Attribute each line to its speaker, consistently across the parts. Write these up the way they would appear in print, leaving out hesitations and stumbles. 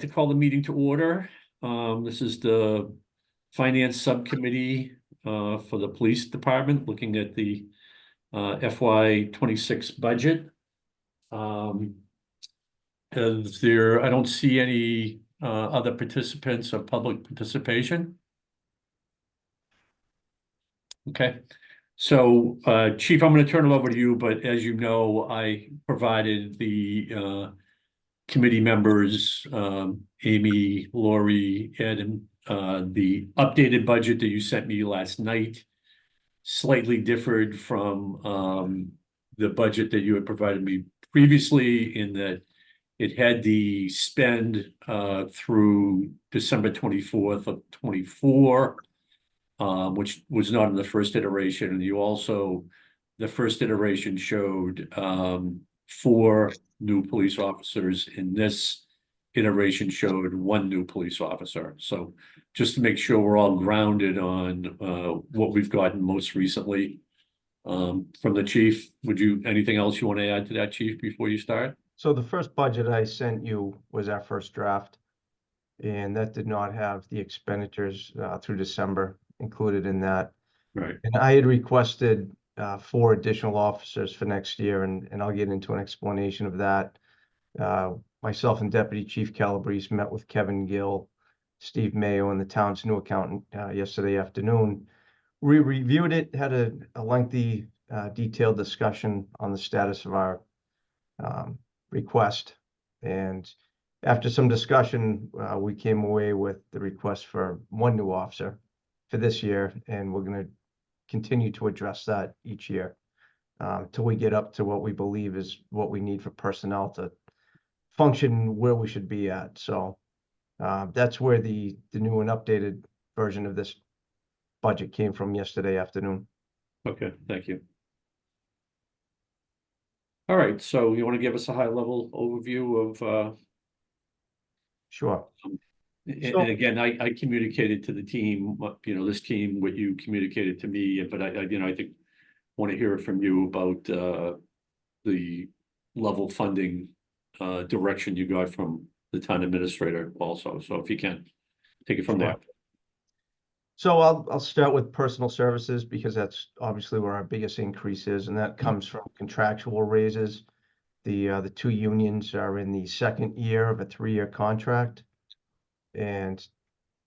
Speaker 1: To call the meeting to order. This is the Finance Subcommittee for the Police Department, looking at the FY26 budget. Is there, I don't see any other participants or public participation. Okay, so Chief, I'm going to turn it over to you, but as you know, I provided the committee members, Amy, Lori, Ed, and the updated budget that you sent me last night slightly differed from the budget that you had provided me previously, in that it had the spend through December 24th of 24, which was not in the first iteration. And you also, the first iteration showed 4 new police officers. In this iteration showed 1 new police officer. So just to make sure we're all grounded on what we've gotten most recently from the chief, anything else you want to add to that, Chief, before you start?
Speaker 2: So the first budget I sent you was our first draft, and that did not have the expenditures through December included in that.
Speaker 1: Right.
Speaker 2: And I had requested 4 additional officers for next year, and I'll get into an explanation of that. Myself and Deputy Chief Calabrese met with Kevin Gill, Steve Mayo, and the town's new accountant yesterday afternoon. We reviewed it, had a lengthy, detailed discussion on the status of our request. And after some discussion, we came away with the request for 1 new officer for this year, and we're going to continue to address that each year till we get up to what we believe is what we need for personnel to function where we should be at. So that's where the new and updated version of this budget came from yesterday afternoon.
Speaker 1: Okay, thank you. All right, so you want to give us a high-level overview of
Speaker 2: Sure.
Speaker 1: And again, I communicated to the team, this team, what you communicated to me, but I think want to hear from you about the level funding direction you got from the town administrator also. So if you can take it from there.
Speaker 2: So I'll start with personal services, because that's obviously where our biggest increase is, and that comes from contractual raises. The 2 unions are in the second year of a 3-year contract. And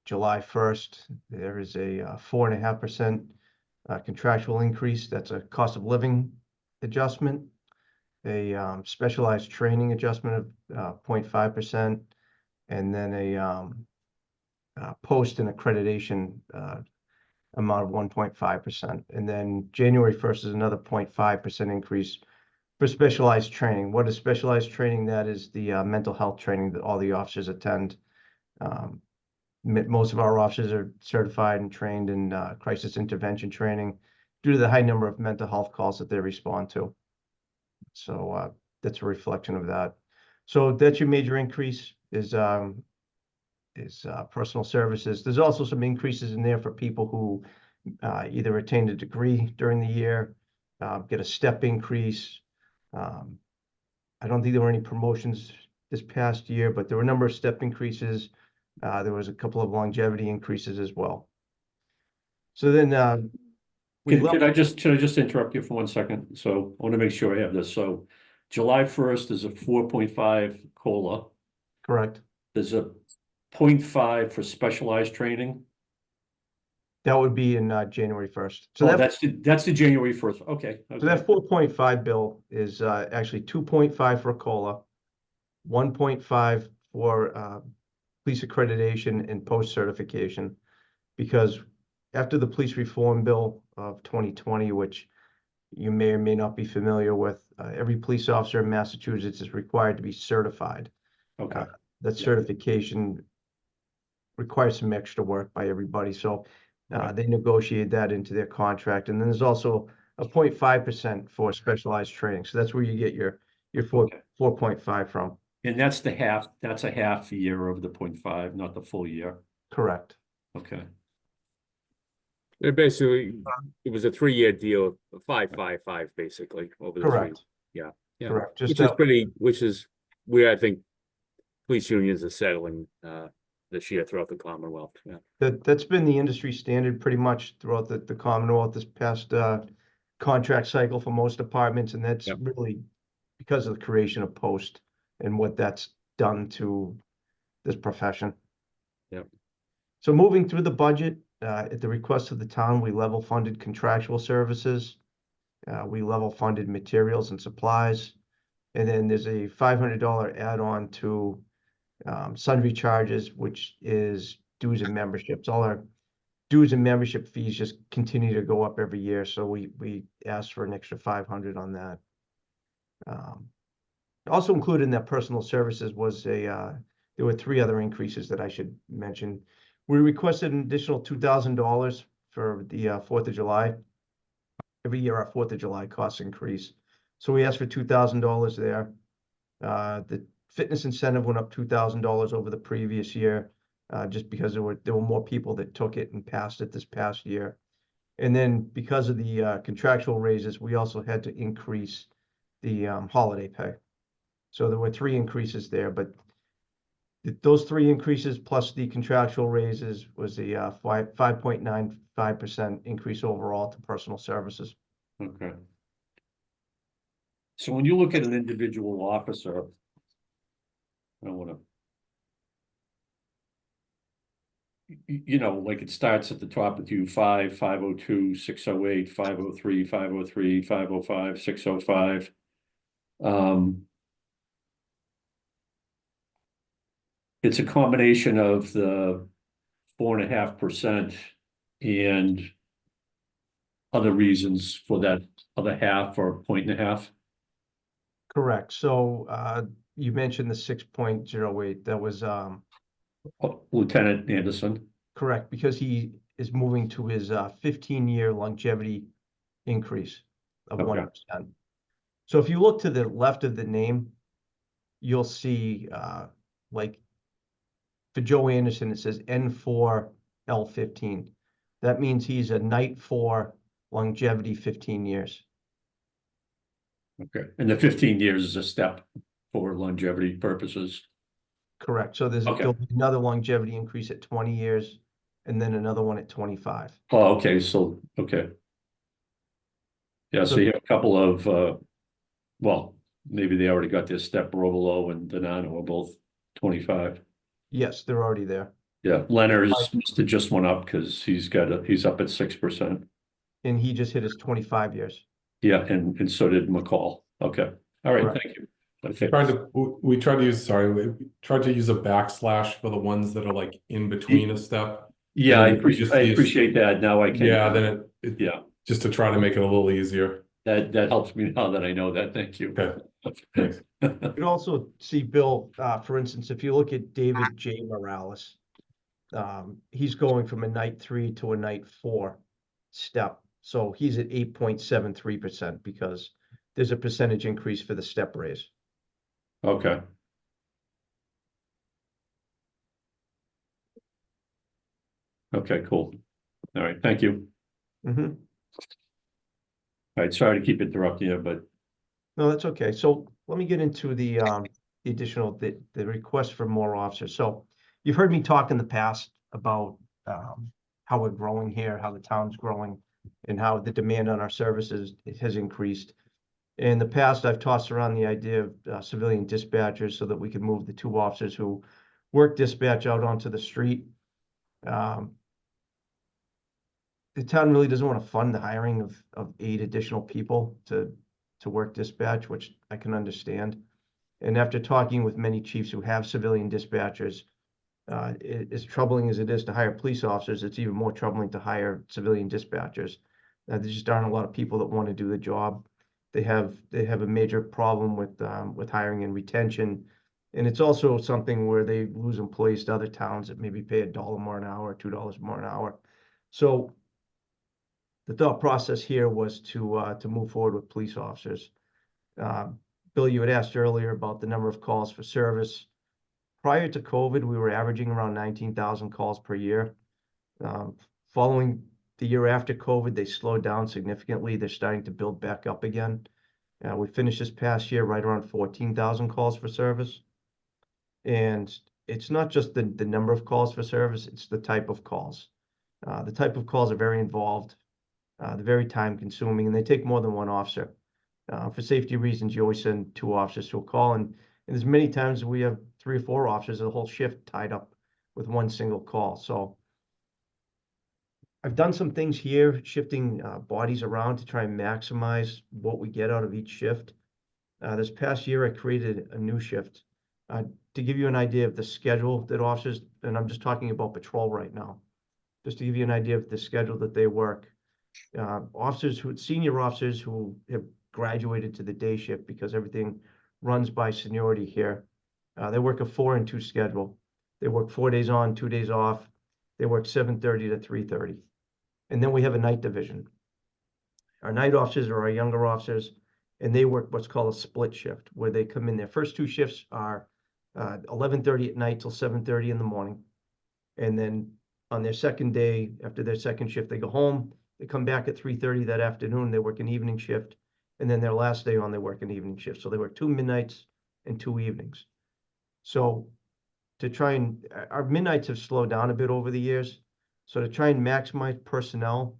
Speaker 2: July 1st, there is a 4.5% contractual increase. That's a cost of living adjustment, a specialized training adjustment of 0.5%, and then a post and accreditation amount of 1.5%. And then January 1st is another 0.5% increase for specialized training. What is specialized training? That is the mental health training that all the officers attend. Most of our officers are certified and trained in crisis intervention training due to the high number of mental health calls that they respond to. So that's a reflection of that. So that's your major increase is personal services. There's also some increases in there for people who either attained a degree during the year, get a step increase. I don't think there were any promotions this past year, but there were a number of step increases. There was a couple of longevity increases as well. So then
Speaker 1: Should I just interrupt you for 1 second? So I want to make sure I have this. So July 1st is a 4.5 COLA.
Speaker 2: Correct.
Speaker 1: There's a 0.5 for specialized training.
Speaker 2: That would be in January 1st. So
Speaker 1: that's the January 1st. Okay.
Speaker 2: So that 4.5 bill is actually 2.5 for COLA, 1.5 for police accreditation and post certification, because after the police reform bill of 2020, which you may or may not be familiar with, every police officer in Massachusetts is required to be certified.
Speaker 1: Okay.
Speaker 2: That certification requires some extra work by everybody. So they negotiate that into their contract. And then there's also a 0.5% for specialized training. So that's where you get your 4.5 from.
Speaker 1: And that's a half year of the 0.5, not the full year.
Speaker 2: Correct.
Speaker 1: Okay.
Speaker 3: It basically, it was a 3-year deal, 5-5-5, basically over the 3.
Speaker 2: Correct.
Speaker 3: Yeah.
Speaker 2: Correct.
Speaker 3: Which is where I think police unions are settling this year throughout the Commonwealth. Yeah.
Speaker 2: That's been the industry standard pretty much throughout the Commonwealth this past contract cycle for most departments, and that's
Speaker 3: Yep.
Speaker 2: really because of the creation of Post and what that's done to this profession.
Speaker 3: Yep.
Speaker 2: So moving through the budget, at the request of the town, we level funded contractual services. We level funded materials and supplies. And then there's a $500 add-on to sundry charges, which is dues and memberships. All our dues and membership fees just continue to go up every year. So we asked for an extra 500 on that. Also included in that personal services was there were 3 other increases that I should mention. We requested an additional $2,000 for the 4th of July. Every year our 4th of July costs increase. So we asked for $2,000 there. The fitness incentive went up $2,000 over the previous year, just because there were more people that took it and passed it this past year. And then because of the contractual raises, we also had to increase the holiday pay. So there were 3 increases there, but those 3 increases plus the contractual raises was a 5.95% increase overall to personal services.
Speaker 1: Okay. So when you look at an individual officer, I don't wanna. You know, like it starts at the top with you, 502, 608, 503, 503, 505, 605. It's a combination of the 4.5% and other reasons for that other half or 1.5.
Speaker 2: Correct. So you mentioned the 6.08. That was
Speaker 1: Lieutenant Anderson.
Speaker 2: correct, because he is moving to his 15-year longevity increase of
Speaker 1: Okay.
Speaker 2: 1%. So if you look to the left of the name, you'll see like for Joe Anderson, it says N4L15. That means he's a Knight 4 longevity 15 years.
Speaker 1: Okay, and the 15 years is a step for longevity purposes.
Speaker 2: Correct. So
Speaker 1: Okay.
Speaker 2: there'll be another longevity increase at 20 years and then another one at 25.
Speaker 1: Oh, okay, so, okay. Yeah, so you have a couple of, well, maybe they already got their step. Rovolo and Donano are both 25.
Speaker 2: Yes, they're already there.
Speaker 1: Yeah, Leonard's must have just went up because he's up at 6%.
Speaker 2: And he just hit his 25 years.
Speaker 1: Yeah, and so did McCall. Okay, all right,
Speaker 2: Correct.
Speaker 1: thank you. Okay.
Speaker 4: We tried to use a backslash for the ones that are like in between a step.
Speaker 1: Yeah, I
Speaker 4: And then we just use-
Speaker 1: appreciate that. Now I can.
Speaker 4: Yeah, then it
Speaker 1: Yeah,
Speaker 4: just to try to make it a little easier.
Speaker 1: that helps me now that I know that. Thank you.
Speaker 4: Okay, thanks.
Speaker 2: You can also see, Bill, for instance, if you look at David J. Morales, he's going from a Knight 3 to a Knight 4 step. So he's at 8.73% because there's a percentage increase for the step raise.
Speaker 1: Okay. Okay, cool. All right, thank you.
Speaker 2: Mhm.
Speaker 1: All right, sorry to keep interrupting you, but
Speaker 2: No, that's okay. So let me get into the additional, the request for more officers. So you've heard me talk in the past about how we're growing here, how the town's growing, and how the demand on our services has increased. In the past, I've tossed around the idea of civilian dispatchers so that we can move the 2 officers who work dispatch out onto the street. The town really doesn't want to fund the hiring of 8 additional people to work dispatch, which I can understand. And after talking with many chiefs who have civilian dispatchers, as troubling as it is to hire police officers, it's even more troubling to hire civilian dispatchers. There just aren't a lot of people that want to do the job. They have a major problem with hiring and retention. And it's also something where they lose employees to other towns that maybe pay $1 more an hour, $2 more an hour. So the thought process here was to move forward with police officers. Bill, you had asked earlier about the number of calls for service. Prior to COVID, we were averaging around 19,000 calls per year. Following the year after COVID, they slowed down significantly. They're starting to build back up again. We finished this past year right around 14,000 calls for service. And it's not just the number of calls for service, it's the type of calls. The type of calls are very involved, they're very time consuming, and they take more than one officer. For safety reasons, you always send 2 officers to a call, and there's many times we have 3 or 4 officers, a whole shift tied up with one single call. So I've done some things here, shifting bodies around to try and maximize what we get out of each shift. This past year, I created a new shift. To give you an idea of the schedule that officers, and I'm just talking about patrol right now, just to give you an idea of the schedule that they work. Senior officers who have graduated to the day shift because everything runs by seniority here. They work a 4 and 2 schedule. They work 4 days on, 2 days off. They work 7:30 to 3:30. And then we have a night division. Our night officers are our younger officers, and they work what's called a split shift, where they come in. Their first 2 shifts are 11:30 at night till 7:30 in the morning. And then on their second day, after their second shift, they go home. They come back at 3:30 that afternoon. They work an evening shift. And then their last day on, they work an evening shift. So they work 2 midnights and 2 evenings. So to try and, our midnights have slowed down a bit over the years. So to try and maximize personnel,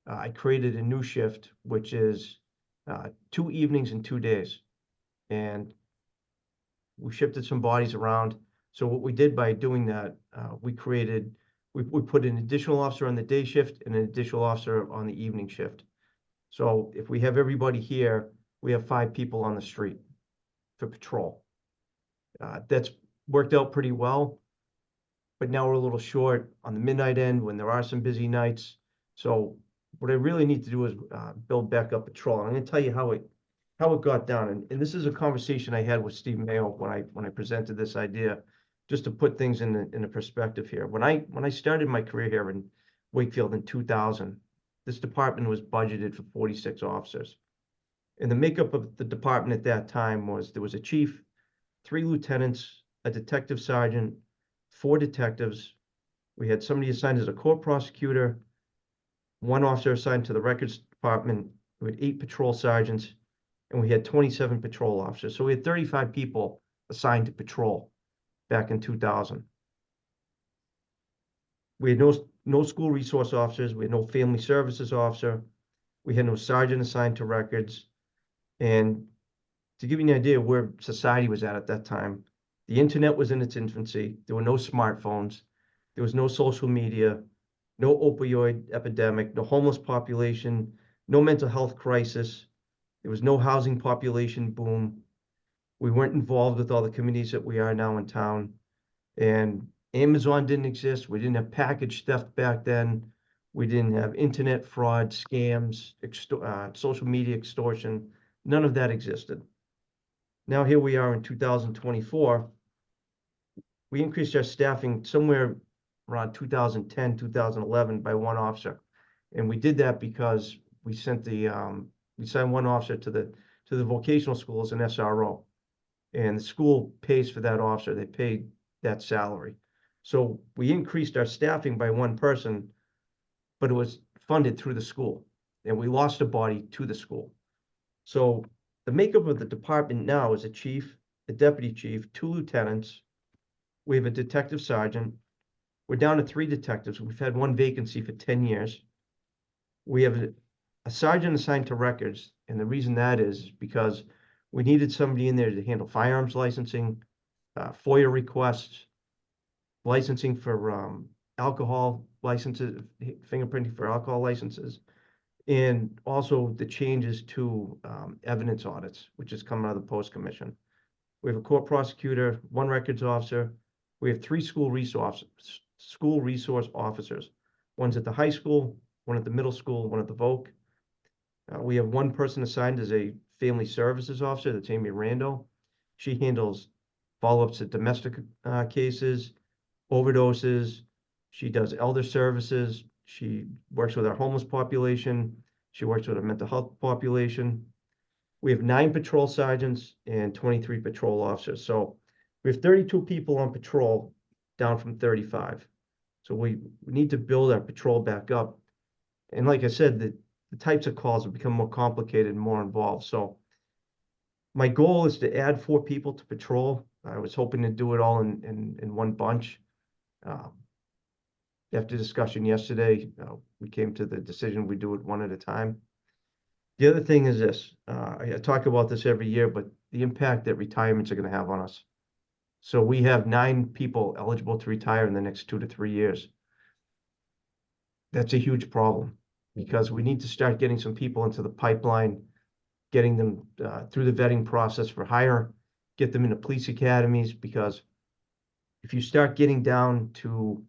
Speaker 2: I created a new shift, which is 2 evenings and 2 days. And we shifted some bodies around. So what we did by doing that, we put an additional officer on the day shift and an additional officer on the evening shift. So if we have everybody here, we have 5 people on the street for patrol. That's worked out pretty well, but now we're a little short on the midnight end when there are some busy nights. So what I really need to do is build back up patrol. And I'm going to tell you how it got down. And this is a conversation I had with Steve Mayo when I presented this idea, just to put things in a perspective here. When I started my career here in Wakefield in 2000, this department was budgeted for 46 officers. And the makeup of the department at that time was there was a chief, 3 lieutenants, a detective sergeant, 4 detectives. We had somebody assigned as a court prosecutor, 1 officer assigned to the records department. We had 8 patrol sergeants, and we had 27 patrol officers. So we had 35 people assigned to patrol back in 2000. We had no school resource officers. We had no family services officer. We had no sergeant assigned to records. And to give you an idea of where society was at that time, the internet was in its infancy. There were no smartphones. There was no social media, no opioid epidemic, no homeless population, no mental health crisis. There was no housing population boom. We weren't involved with all the committees that we are now in town. And Amazon didn't exist. We didn't have package theft back then. We didn't have internet fraud, scams, social media extortion. None of that existed. Now here we are in 2024. We increased our staffing somewhere around 2010, 2011 by 1 officer. And we did that because we sent we signed 1 officer to the vocational school as an SRO. And the school pays for that officer. They paid that salary. So we increased our staffing by 1 person, but it was funded through the school. And we lost a body to the school. So the makeup of the department now is a chief, a deputy chief, 2 lieutenants. We have a detective sergeant. We're down to 3 detectives. We've had 1 vacancy for 10 years. We have a sergeant assigned to records. And the reason that is because we needed somebody in there to handle firearms licensing, FOIA requests, licensing for alcohol licenses, fingerprinting for alcohol licenses, and also the changes to evidence audits, which is coming out of the post commission. We have a court prosecutor, 1 records officer. We have 3 school resource officers. One's at the high school, 1 at the middle school, 1 at the Voc. We have 1 person assigned as a family services officer. That's Amy Rando. She handles follow-ups to domestic cases, overdoses. She does elder services. She works with our homeless population. She works with our mental health population. We have 9 patrol sergeants and 23 patrol officers. So we have 32 people on patrol, down from 35. So we need to build our patrol back up. And like I said, the types of calls have become more complicated and more involved. So my goal is to add 4 people to patrol I was hoping to do it all in one bunch. After discussion yesterday, we came to the decision we do it one at a time. The other thing is this, I talk about this every year, but the impact that retirements are gonna have on us. So we have 9 people eligible to retire in the next 2 to 3 years. That's a huge problem, because we need to start getting some people into the pipeline, getting them through the vetting process for hire, get them into police academies, because if you start getting down to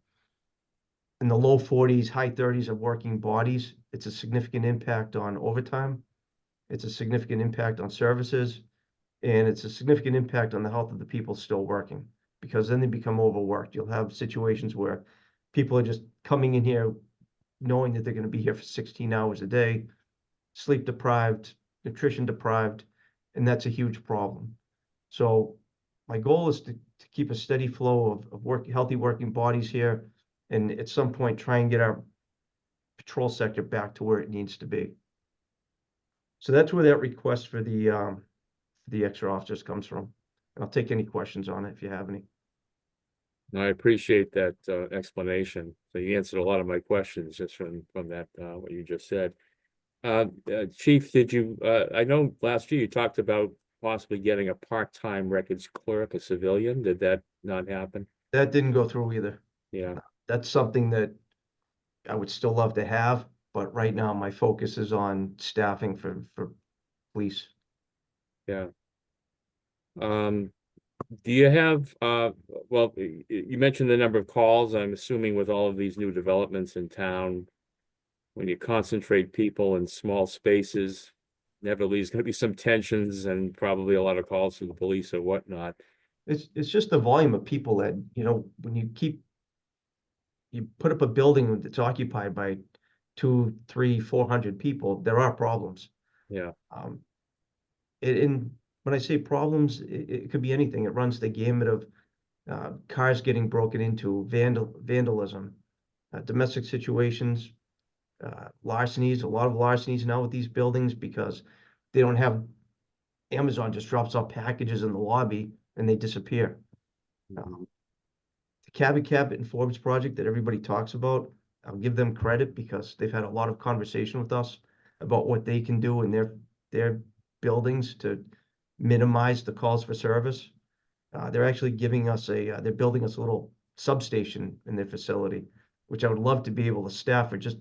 Speaker 2: in the low 40s, high 30s of working bodies, it's a significant impact on overtime. It's a significant impact on services, and it's a significant impact on the health of the people still working, because then they become overworked. You'll have situations where people are just coming in here knowing that they're going to be here for 16 hours a day, sleep deprived, nutrition deprived, and that's a huge problem. So my goal is to keep a steady flow of healthy working bodies here, and at some point try and get our patrol sector back to where it needs to be. So that's where that request for the extra officers comes from. And I'll take any questions on it if you have any.
Speaker 3: I appreciate that explanation. So you answered a lot of my questions just from that what you just said. Chief, did you I know last year you talked about possibly getting a part-time records clerk, a civilian. Did that not happen?
Speaker 2: That didn't go through either.
Speaker 3: Yeah.
Speaker 2: That's something that I would still love to have, but right now my focus is on staffing for police.
Speaker 3: Yeah. Do you have well, you mentioned the number of calls. I'm assuming with all of these new developments in town, when you concentrate people in small spaces, inevitably there's going to be some tensions and probably a lot of calls to the police or whatnot.
Speaker 2: It's just the volume of people that, when you put up a building that's occupied by 200, 300, 400 people, there are problems.
Speaker 3: Yeah.
Speaker 2: And when I say problems, it could be anything. It runs the gamut of cars getting broken into, vandalism, domestic situations, larcenies, a lot of larcenies now with these buildings because they don't have, Amazon just drops off packages in the lobby and they disappear.
Speaker 3: Mhm.
Speaker 2: The Cabot Cabot and Forbes project that everybody talks about, I'll give them credit because they've had a lot of conversation with us about what they can do in their buildings to minimize the calls for service. They're actually giving us they're building us a little substation in their facility, which I would love to be able to staff for just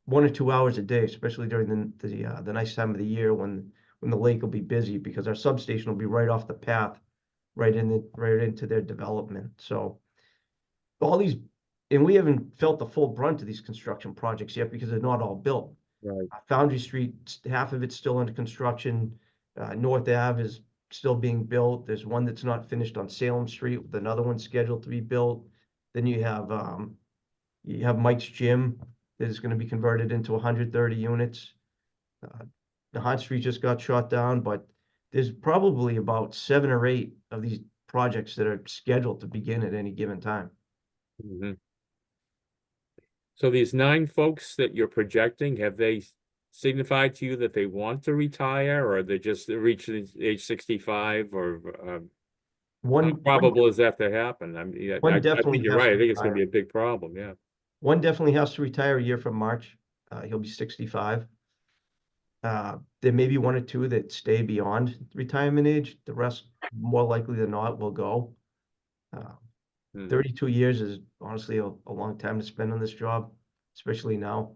Speaker 2: 1 or 2 hours a day, especially during the nice time of the year when the lake will be busy, because our substation will be right off the path, right into their development. So all these, and we haven't felt the full brunt of these construction projects yet because they're not all built.
Speaker 3: Right.
Speaker 2: Foundry Street, half of it's still under construction. North Ave is still being built. There's one that's not finished on Salem Street, with another one scheduled to be built. Then you have Mike's Gym that is going to be converted into 130 units. The Hot Street just got shot down, but there's probably about 7 or 8 of these projects that are scheduled to begin at any given time.
Speaker 3: Mhm. So these 9 folks that you're projecting, have they signified to you that they want to retire, or they just reached age 65, or how
Speaker 2: One
Speaker 3: probable is that to happen? I mean,
Speaker 2: one
Speaker 3: I
Speaker 2: definitely
Speaker 3: think you're
Speaker 2: has
Speaker 3: right.
Speaker 2: to
Speaker 3: I think it's going to
Speaker 2: retire.
Speaker 3: be a big problem. Yeah.
Speaker 2: One definitely has to retire a year from March. He'll be 65. There may be 1 or 2 that stay beyond retirement age. The rest, more likely than not, will go.
Speaker 3: Mhm.
Speaker 2: 32 years is honestly a long time to spend on this job, especially now.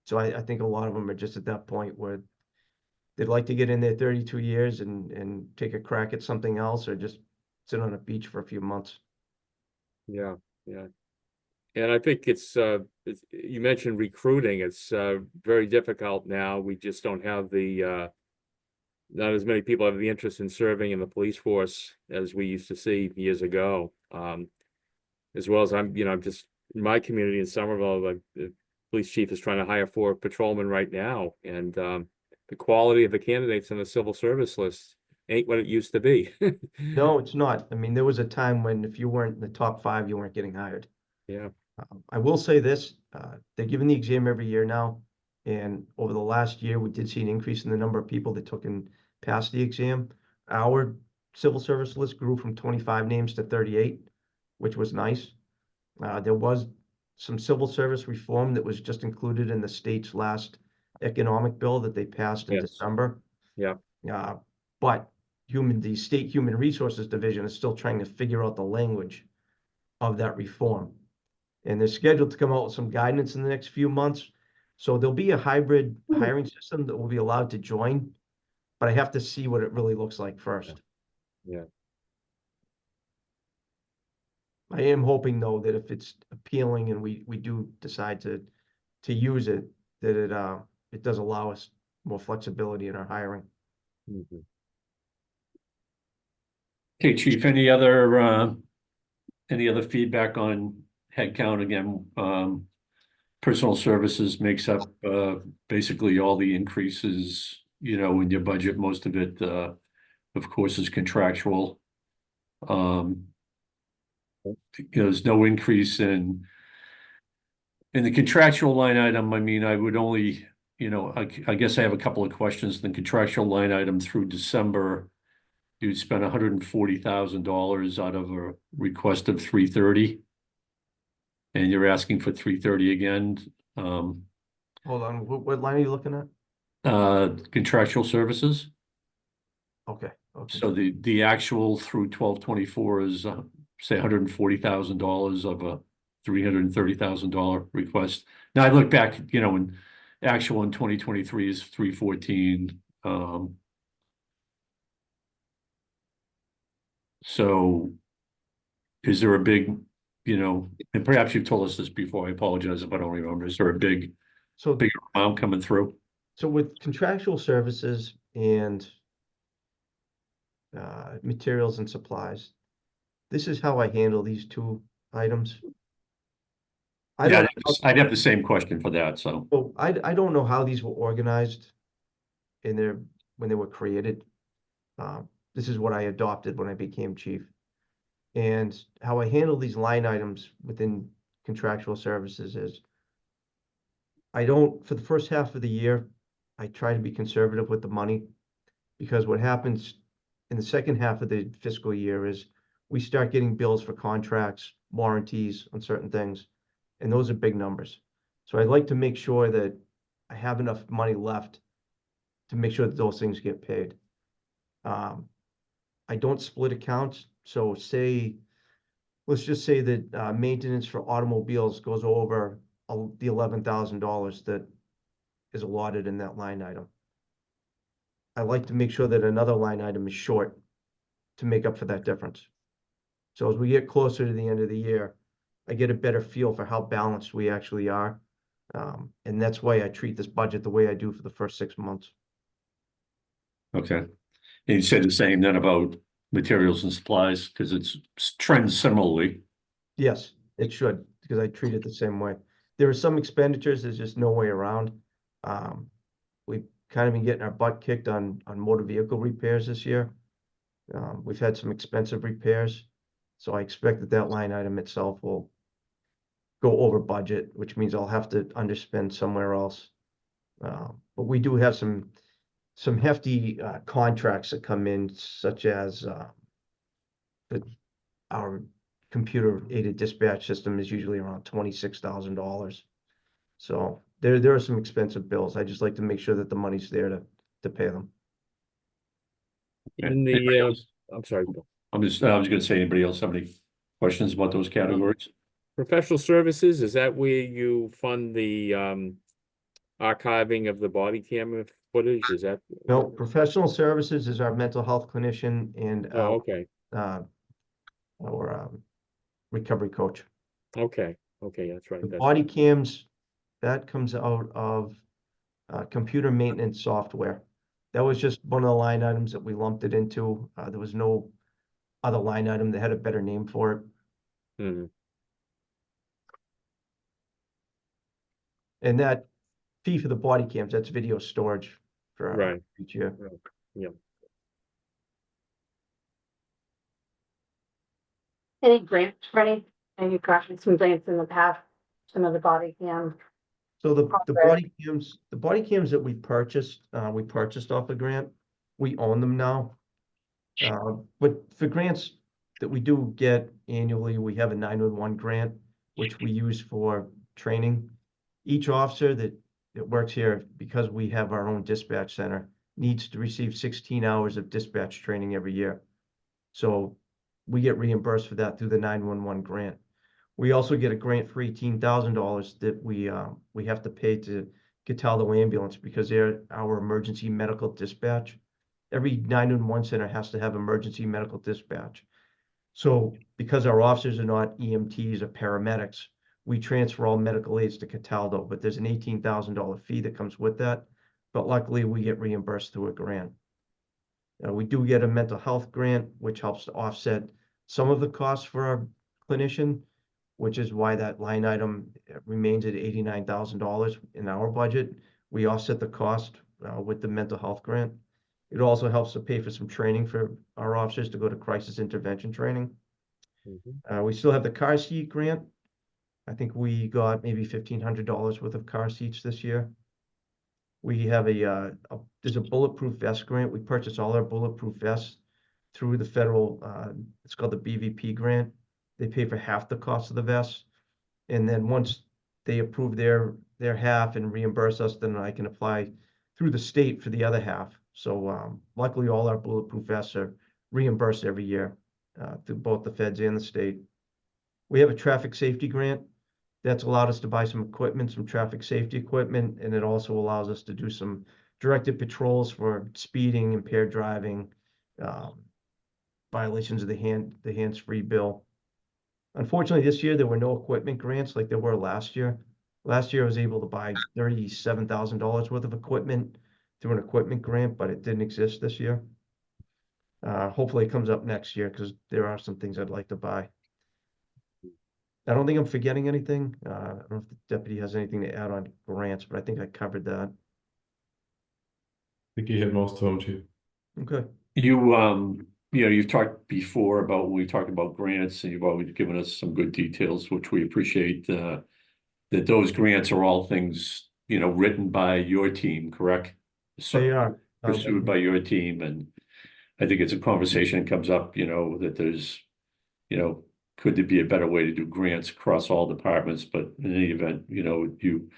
Speaker 2: So I think a lot of them are just at that point where they'd like to get in there 32 years and take a crack at something else, or just sit on a beach for a few months.
Speaker 3: Yeah, yeah. And I think you mentioned recruiting. It's very difficult now. We just don't have not as many people have the interest in serving in the police force as we used to see years ago. As well as I'm just in my community in Somerville, like the police chief is trying to hire 4 patrolmen right now, and the quality of the candidates on the civil service list ain't what it used to be.
Speaker 2: No, it's not. I mean, there was a time when if you weren't in the top 5, you weren't getting hired.
Speaker 3: Yeah.
Speaker 2: I will say this, they're giving the exam every year now. And over the last year, we did see an increase in the number of people that took and passed the exam. Our civil service list grew from 25 names to 38, which was nice. There was some civil service reform that was just included in the state's last economic bill that they passed in
Speaker 3: Yes.
Speaker 2: December.
Speaker 3: Yeah.
Speaker 2: But the state human resources division is still trying to figure out the language of that reform. And they're scheduled to come out with some guidance in the next few months. So there'll be a hybrid hiring system that will be allowed to join, but I have to see what it really looks like first.
Speaker 3: Yeah.
Speaker 2: I am hoping though that if it's appealing and we do decide to use it, that it does allow us more flexibility in our hiring.
Speaker 3: Mhm.
Speaker 1: Okay, Chief, any other feedback on headcount again? Personal services makes up basically all the increases, in your budget. Most of it, of course, is contractual. There's no increase in the contractual line item. I mean, I would only, I guess I have a couple of questions. The contractual line item through December, you'd spend $140,000 out of a request of 330. And you're asking for 330 again.
Speaker 2: Hold on, what line are you looking at?
Speaker 1: Contractual services.
Speaker 2: Okay.
Speaker 1: So the actual through 12/24 is say $140,000 of a $330,000 request. Now I look back, when actual in 2023 is 314. So is there a big, and perhaps you've told us this before, I apologize if I don't remember, is there a bigger amount coming through?
Speaker 2: So with contractual services and materials and supplies, this is how I handle these two items. I'd
Speaker 1: have the same question for that, so.
Speaker 2: Well, I don't know how these were organized when they were created. This is what I adopted when I became chief. And how I handle these line items within contractual services is for the first half of the year, I try to be conservative with the money, because what happens in the second half of the fiscal year is we start getting bills for contracts, warranties on certain things, and those are big numbers. So I'd like to make sure that I have enough money left to make sure that those things get paid. I don't split accounts. So let's just say that maintenance for automobiles goes over the $11,000 that is allotted in that line item. I like to make sure that another line item is short to make up for that difference. So as we get closer to the end of the year, I get a better feel for how balanced we actually are. And that's why I treat this budget the way I do for the first 6 months.
Speaker 1: Okay. And you said the same then about materials and supplies, because it's trends similarly.
Speaker 2: Yes, it should, because I treat it the same way. There are some expenditures, there's just no way around. We've kind of been getting our butt kicked on motor vehicle repairs this year. We've had some expensive repairs, so I expect that line item itself will go over budget, which means I'll have to underspend somewhere else. But we do have some hefty contracts that come in, such as our computer-aided dispatch system is usually around $26,000. So there are some expensive bills. I just like to make sure that the money's there to pay them.
Speaker 1: Okay.
Speaker 3: In
Speaker 1: Anybody
Speaker 3: the,
Speaker 1: else?
Speaker 3: I'm sorry, Bill.
Speaker 1: I was gonna say, anybody else have any questions about those categories?
Speaker 3: Professional services, is that where you fund the archiving of the body camera footage? Is that?
Speaker 2: No, professional services is our mental health clinician and
Speaker 3: Oh, okay,
Speaker 2: our recovery coach.
Speaker 3: okay, that's right.
Speaker 2: The
Speaker 3: That's
Speaker 2: body cams, that comes out of computer maintenance software. That was just one of the line items that we lumped it into. There was no other line item that had a better name for it.
Speaker 3: Mhm.
Speaker 2: And that fee for the body cams, that's video storage for
Speaker 3: Right.
Speaker 2: each year.
Speaker 3: Yeah.
Speaker 5: Any grants for and you've gotten some grants in the past, some of the body cam.
Speaker 2: So the
Speaker 5: Hardware.
Speaker 2: body cams that we purchased off a grant, we own them now. But for grants that we do get annually, we have a 911 grant, which we use for training. Each officer that works here, because we have our own dispatch center, needs to receive 16 hours of dispatch training every year. So we get reimbursed for that through the 911 grant. We also get a grant for $18,000 that we have to pay to Cataldo Ambulance because they're our emergency medical dispatch. Every 911 center has to have emergency medical dispatch. So because our officers are not EMTs or paramedics, we transfer all medical aids to Cataldo, but there's an $18,000 fee that comes with that. But luckily, we get reimbursed through a grant. We do get a mental health grant, which helps to offset some of the costs for our clinician, which is why that line item remains at $89,000 in our budget. We offset the cost with the mental health grant. It also helps to pay for some training for our officers to go to crisis intervention training. We still have the car seat grant. I think we got maybe $1,500 worth of car seats this year. We have there's a bulletproof vest grant. We purchase all our bulletproof vests through the federal, it's called the BVP grant. They pay for half the cost of the vests. And then once they approve their half and reimburse us, then I can apply through the state for the other half. So luckily, all our bulletproof vests are reimbursed every year through both the feds and the state. We have a traffic safety grant that's allowed us to buy some equipment, some traffic safety equipment, and it also allows us to do some directed patrols for speeding, impaired driving, violations of the hands-free bill. Unfortunately, this year there were no equipment grants like there were last year. Last year I was able to buy $37,000 worth of equipment through an equipment grant, but it didn't exist this year. Hopefully it comes up next year because there are some things I'd like to buy. I don't think I'm forgetting anything. I don't know if the deputy has anything to add on grants, but I think I covered that.
Speaker 4: I think you hit most of them, Chief.
Speaker 2: Okay.
Speaker 1: You've talked before about when we talked about grants, and you've always given us some good details, which we appreciate. That those grants are all things written by your team, correct? So
Speaker 2: They are
Speaker 1: pursued by your team, and I think it's a conversation that comes up. That there's, could there be a better way to do grants across all departments? But in any event, do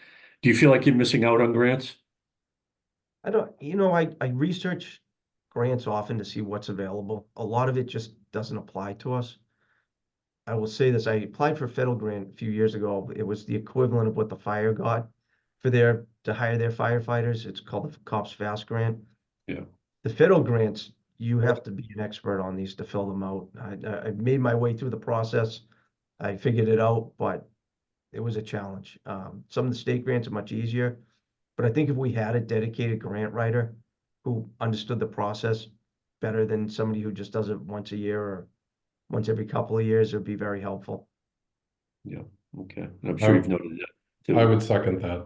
Speaker 1: you feel like you're missing out on grants?
Speaker 2: I don't, I research grants often to see what's available. A lot of it just doesn't apply to us. I will say this, I applied for a federal grant a few years ago. It was the equivalent of what the fire got to hire their firefighters. It's called the Cops Fast Grant.
Speaker 1: Yeah.
Speaker 2: The federal grants, you have to be an expert on these to fill them out. I made my way through the process. I figured it out, but it was a challenge. Some of the state grants are much easier, but I think if we had a dedicated grant writer who understood the process better than somebody who just does it once a year or once every couple of years, it would be very helpful.
Speaker 1: Yeah. Okay. I'm sure you've noted that too.
Speaker 4: I would second that.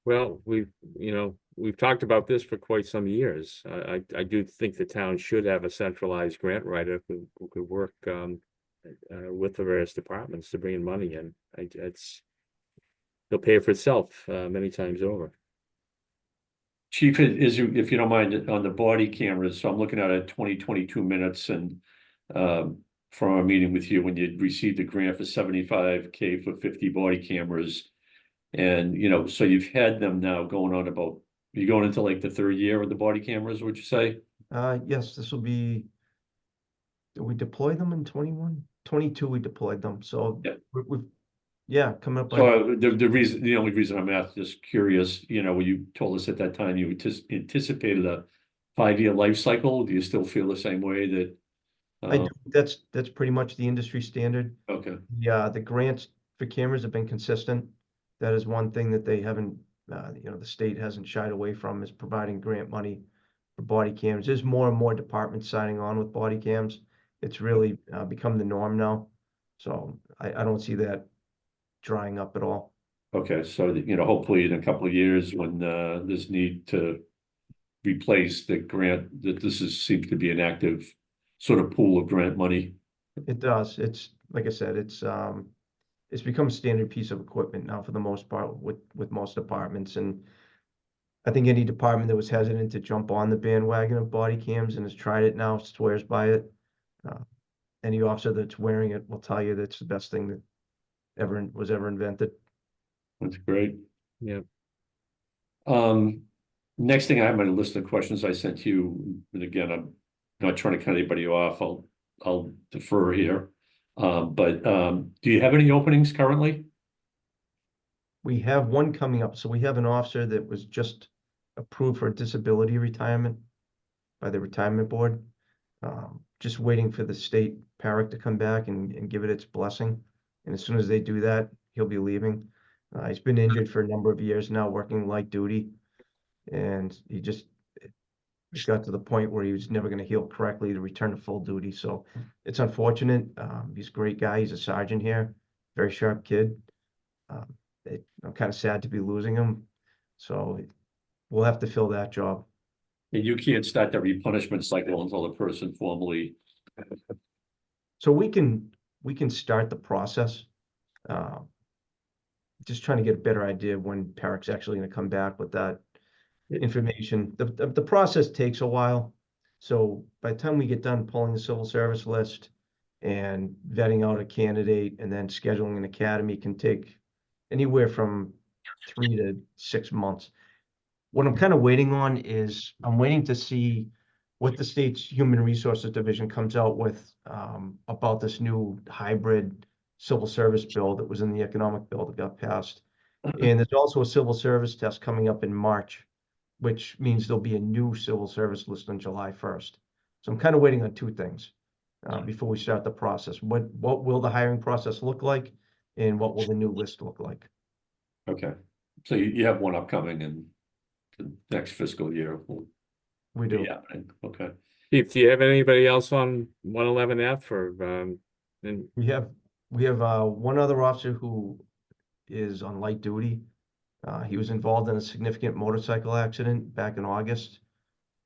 Speaker 3: Well, we've talked about this for quite some years. I do think the town should have a centralized grant writer who could work with the various departments to bring in money, and it'll pay for itself many times over.
Speaker 1: Chief, if you don't mind, on the body cameras, so I'm looking at it 22 minutes, and from our meeting with you when you received a grant for $75K for 50 body cameras. And, so you've had them now going on about, you're going into like the third year of the body cameras, would you say?
Speaker 2: Yes, this will be, did we deploy them in 21? 22 we deployed them, so
Speaker 1: Yeah.
Speaker 2: we've coming up.
Speaker 1: So the only reason I'm just curious, when you told us at that time you anticipated a 5-year life cycle, do you still feel the same way that?
Speaker 2: I do. That's pretty much the industry standard.
Speaker 1: Okay.
Speaker 2: Yeah, the grants for cameras have been consistent. That is one thing that they haven't, the state hasn't shied away from, is providing grant money for body cams. There's more and more departments signing on with body cams. It's really become the norm now. So I don't see that drying up at all.
Speaker 1: Okay, so hopefully in a couple of years when there's need to replace the grant, that seems to be an active sort of pool of grant money.
Speaker 2: It does. It's like I said, it's become a standard piece of equipment now for the most part with most departments. And I think any department that was hesitant to jump on the bandwagon of body cams and has tried it now swears by it. Any officer that's wearing it will tell you that's the best thing that was ever invented.
Speaker 1: That's great.
Speaker 3: Yeah.
Speaker 1: Next thing I have on a list of questions I sent to you, and again, I'm not trying to cut anybody off. I'll defer here. Do you have any openings currently?
Speaker 2: We have one coming up. So we have an officer that was just approved for disability retirement by the retirement board. Just waiting for the state PARIC to come back and give it its blessing. And as soon as they do that, he'll be leaving. He's been injured for a number of years now, working light duty. And he got to the point where he was never going to heal correctly to return to full duty. So it's unfortunate. He's a great guy. He's a sergeant here, very sharp kid. I'm kind of sad to be losing him. So we'll have to fill that job.
Speaker 1: And you can't start the replenishment cycle until the person formally.
Speaker 2: So we can start the process. Just trying to get a better idea of when PARIC's actually going to come back with that information. The process takes a while. So by the time we get done pulling the civil service list and vetting out a candidate and then scheduling an academy can take anywhere from 3 to 6 months. What I'm kind of waiting on is I'm waiting to see what the state's Human Resources Division comes out with about this new hybrid civil service bill that was in the economic bill that got passed. And there's also a civil service test coming up in March, which means there'll be a new civil service list on July 1st. So I'm kind of waiting on two things before we start the process. What will the hiring process look like, and what will the new list look like?
Speaker 1: Okay, so you have one upcoming in the next fiscal year.
Speaker 2: We do.
Speaker 1: Yeah, okay.
Speaker 3: Chief, do you have anybody else on 111F or
Speaker 2: We have one other officer who is on light duty. He was involved in a significant motorcycle accident back in August,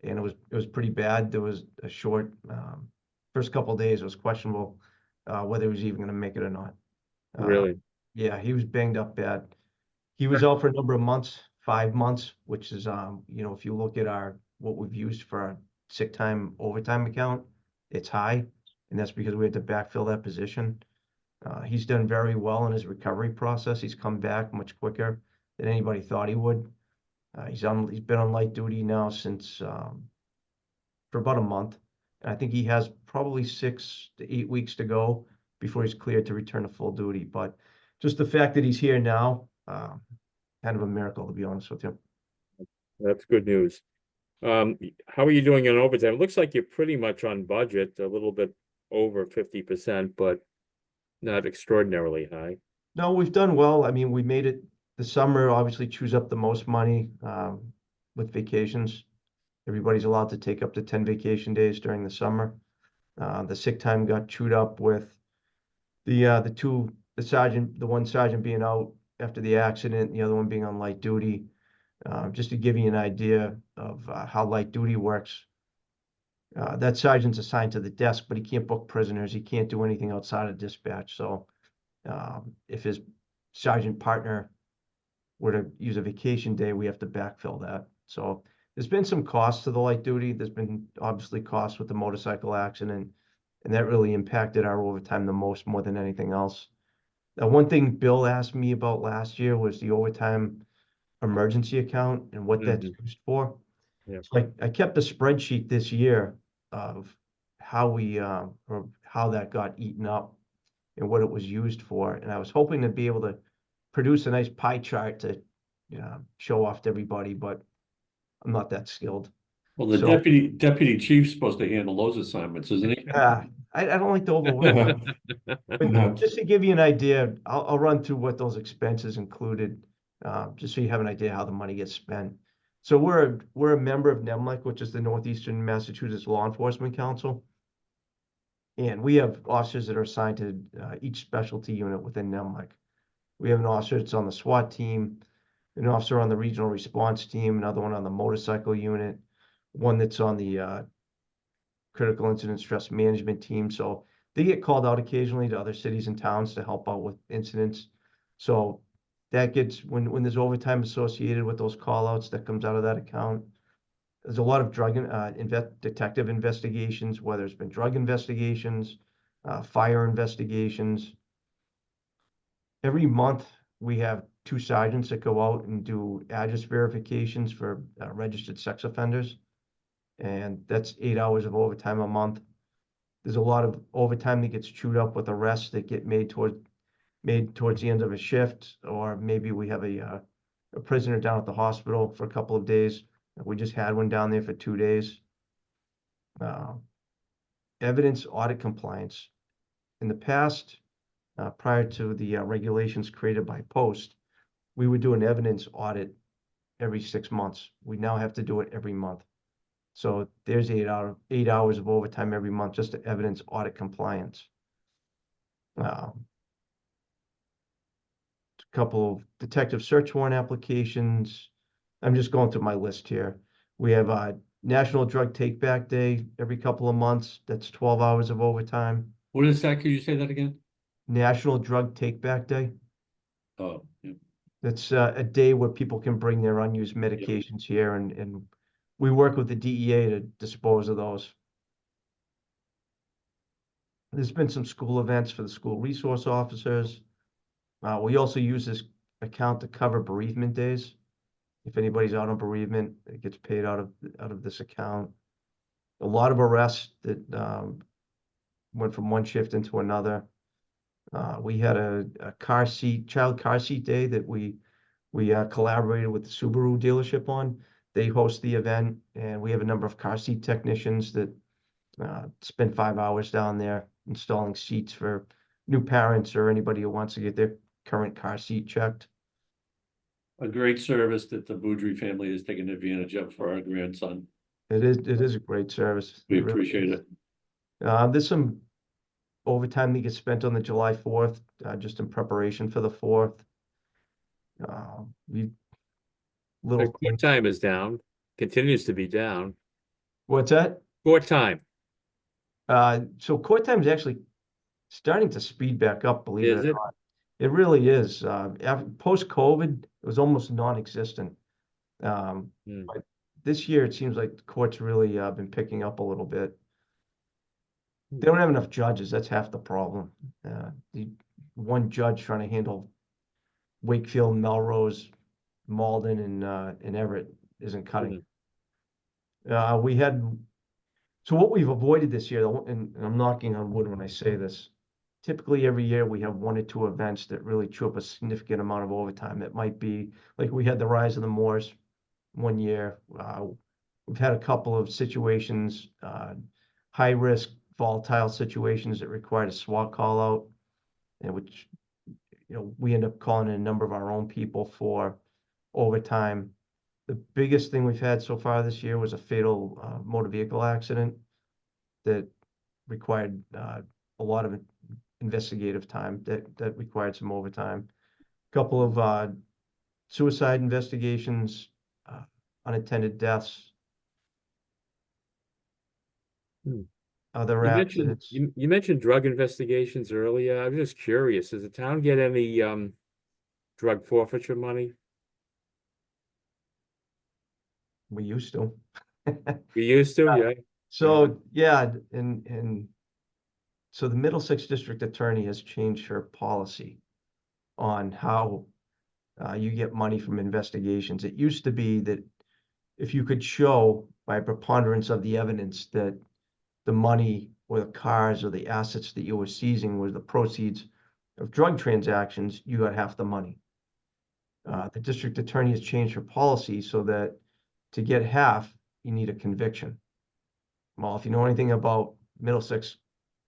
Speaker 2: and it was pretty bad. There was a short first couple of days. It was questionable whether he was even going to make it or not.
Speaker 3: really?
Speaker 2: Yeah, he was banged up bad. He was out for a number of months, 5 months, which is if you look at what we've used for our sick time overtime account, it's high, and that's because we had to backfill that position. He's done very well in his recovery process. He's come back much quicker than anybody thought he would. He's been on light duty now since for about a month. And I think he has probably 6 to 8 weeks to go before he's cleared to return to full duty. But just the fact that he's here now, kind of a miracle, to be honest with you.
Speaker 3: That's good news. How are you doing on overtime? It looks like you're pretty much on budget, a little bit over 50%, but not extraordinarily high.
Speaker 2: No, we've done well. I mean, we made it. The summer obviously chews up the most money with vacations. Everybody's allowed to take up to 10 vacation days during the summer. The sick time got chewed up with the one sergeant being out after the accident, the other one being on light duty. Just to give you an idea of how light duty works. That sergeant's assigned to the desk, but he can't book prisoners. He can't do anything outside of dispatch. So if his sergeant partner were to use a vacation day, we have to backfill that. So there's been some costs to the light duty. There's been obviously costs with the motorcycle accident, and that really impacted our overtime the most, more than anything else. Now, one thing Bill asked me about last year was the overtime emergency account and what that's used for.
Speaker 3: Yeah.
Speaker 2: So I kept a spreadsheet this year of how or how that got eaten up and what it was used for. And I was hoping to be able to produce a nice pie chart to show off to everybody, but I'm not that skilled.
Speaker 1: Well, the
Speaker 2: So-
Speaker 1: deputy chief's supposed to handle those assignments, isn't he?
Speaker 2: I don't like to overlook it. But just to give you an idea, I'll run through what those expenses included, just so you have an idea how the money gets spent. So we're a member of NEMLEC, which is the Northeastern Massachusetts Law Enforcement Council. And we have officers that are assigned to each specialty unit within NEMLEC. We have an officer that's on the SWAT team, an officer on the regional response team, another one on the motorcycle unit, one that's on the critical incident stress management team. So they get called out occasionally to other cities and towns to help out with incidents. So that gets, when there's overtime associated with those call outs, that comes out of that account. There's a lot of detective investigations, whether it's been drug investigations, fire investigations. Every month, we have 2 sergeants that go out and do address verifications for registered sex offenders. And that's 8 hours of overtime a month. There's a lot of overtime that gets chewed up with arrests that get made towards the end of a shift, or maybe we have a prisoner down at the hospital for a couple of days. We just had one down there for 2 days. Evidence audit compliance. In the past, prior to the regulations created by Post, we would do an evidence audit every 6 months. We now have to do it every month. So there's 8 hours of overtime every month just to evidence audit compliance. A couple of detective search warrant applications. I'm just going through my list here. We have a National Drug Take Back Day every couple of months. That's 12 hours of overtime.
Speaker 1: What is that? Could you say that again?
Speaker 2: National Drug Take Back Day.
Speaker 1: Oh, yeah.
Speaker 2: That's a day where people can bring their unused medications here, and we work with the DEA to dispose of those. There's been some school events for the school resource officers. We also use this account to cover bereavement days. If anybody's out on bereavement, it gets paid out of this account. A lot of arrests that went from one shift into another. We had a child car seat day that we collaborated with the Subaru dealership on. They host the event, and we have a number of car seat technicians that spend 5 hours down there installing seats for new parents or anybody who wants to get their current car seat checked.
Speaker 1: A great service that the Boudry family has taken advantage of for our grandson.
Speaker 2: It is a great service.
Speaker 1: We
Speaker 2: It really
Speaker 1: appreciate
Speaker 2: is.
Speaker 1: it.
Speaker 2: There's some overtime that gets spent on the July 4th, just in preparation for the 4th.
Speaker 3: Court time is down, continues to be down.
Speaker 2: What's that?
Speaker 3: Court time,
Speaker 2: So court time is actually starting to speed back up, believe it
Speaker 3: is
Speaker 2: or
Speaker 3: it?
Speaker 2: not. It really is. Post-COVID, it was almost non-existent. But this year, it seems like the court's really been picking up a little bit. They don't have enough judges. That's half the problem. The one judge trying to handle Wakefield, Melrose, Malden, and Everett isn't cutting. So what we've avoided this year, and I'm knocking on wood when I say this, typically every year we have 1 or 2 events that really chew up a significant amount of overtime. It might be like we had the Rise of the Moors one year. We've had a couple of situations, high risk, volatile situations that required a SWAT call out, and which, we end up calling in a number of our own people for overtime. The biggest thing we've had so far this year was a fatal motor vehicle accident that required a lot of investigative time that required some overtime. A couple of suicide investigations, unattended deaths, other accidents.
Speaker 3: You mentioned drug investigations earlier. I was just curious, does the town get any drug forfeiture money?
Speaker 2: We used to.
Speaker 3: We used to, yeah.
Speaker 2: So yeah, and so the Middlesex District Attorney has changed her policy on how you get money from investigations. It used to be that if you could show by preponderance of the evidence that the money or the cars or the assets that you were seizing was the proceeds of drug transactions, you got half the money. The district attorney has changed her policy so that to get half, you need a conviction. Well, if you know anything about Middlesex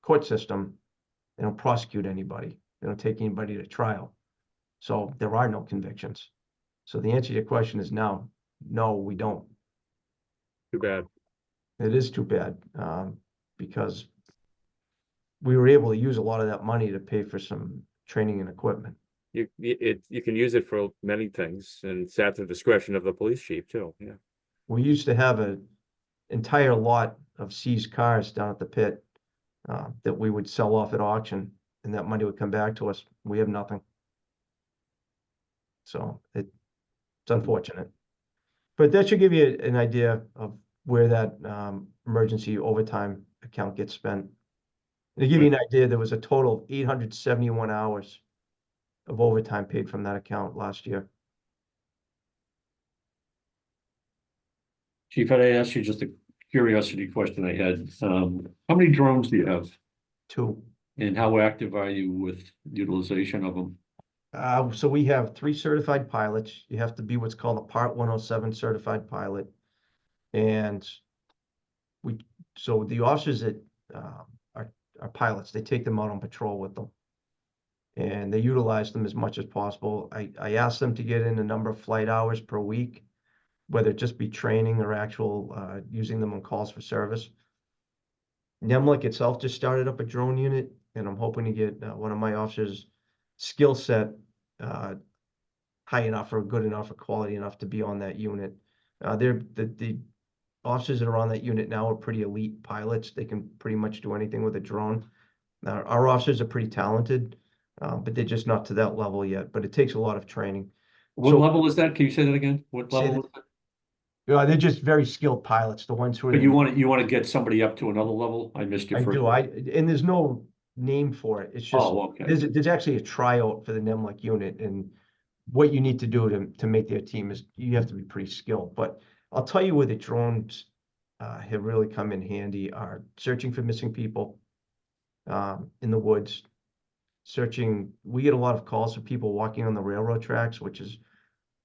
Speaker 2: court system, they don't prosecute anybody. They don't take anybody to trial. So there are no convictions. So the answer to your question is no, we don't.
Speaker 3: Too bad.
Speaker 2: It is too bad, because we were able to use a lot of that money to pay for some training and equipment.
Speaker 3: You can use it for many things, and it's at the discretion of the police chief too, yeah.
Speaker 2: We used to have an entire lot of seized cars down at the pit that we would sell off at auction, and that money would come back to us. We have nothing. So it's unfortunate. But that should give you an idea of where that emergency overtime account gets spent. To give you an idea, there was a total of 871 hours of overtime paid from that account last year.
Speaker 1: Chief, I'd ask you just a curiosity question I had. How many drones do you have?
Speaker 2: 2.
Speaker 1: And how active are you with utilization of them?
Speaker 2: So we have 3 certified pilots. You have to be what's called a Part 107 certified pilot. And so the officers that are pilots, they take them out on patrol with them. And they utilize them as much as possible. I asked them to get in a number of flight hours per week, whether it just be training or actual using them on calls for service. Nemlik itself just started up a drone unit, and I'm hoping to get one of my officers' skill set high enough or good enough or quality enough to be on that unit. The officers that are on that unit now are pretty elite pilots. They can pretty much do anything with a drone. Now, our officers are pretty talented, but they're just not to that level yet. But it takes a lot of training.
Speaker 1: What level is that? Can you say that again? What
Speaker 2: Say
Speaker 1: level?
Speaker 2: They're just very skilled pilots, the ones who are.
Speaker 1: But you want to get somebody up to another level? I missed your
Speaker 2: I
Speaker 1: first.
Speaker 2: do. And there's no name for it. It's just
Speaker 1: Oh, okay.
Speaker 2: there's actually a tryout for the NEMLEC unit, and what you need to do to make their team is you have to be pretty skilled. But I'll tell you where the drones have really come in handy are searching for missing people in the woods. We get a lot of calls for people walking on the railroad tracks, which is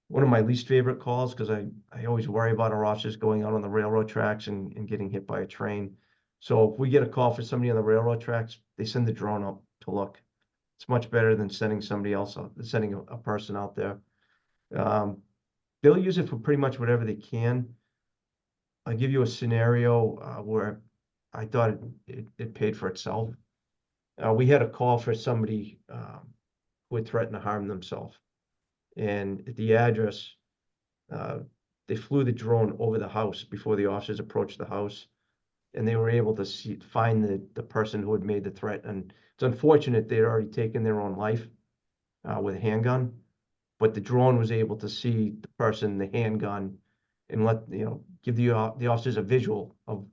Speaker 2: one of my least favorite calls because I always worry about our officers going out on the railroad tracks and getting hit by a train. So if we get a call for somebody on the railroad tracks, they send the drone up to look. It's much better than sending somebody else out, sending a person out there. They'll use it for pretty much whatever they can. I'll give you a scenario where I thought it paid for itself. We had a call for somebody who had threatened to harm themselves. And at the address, they flew the drone over the house before the officers approached the house. And they were able to find the person who had made the threat. And it's unfortunate they had already taken their own life with a handgun. But the drone was able to see the person, the handgun, and give the officers a visual of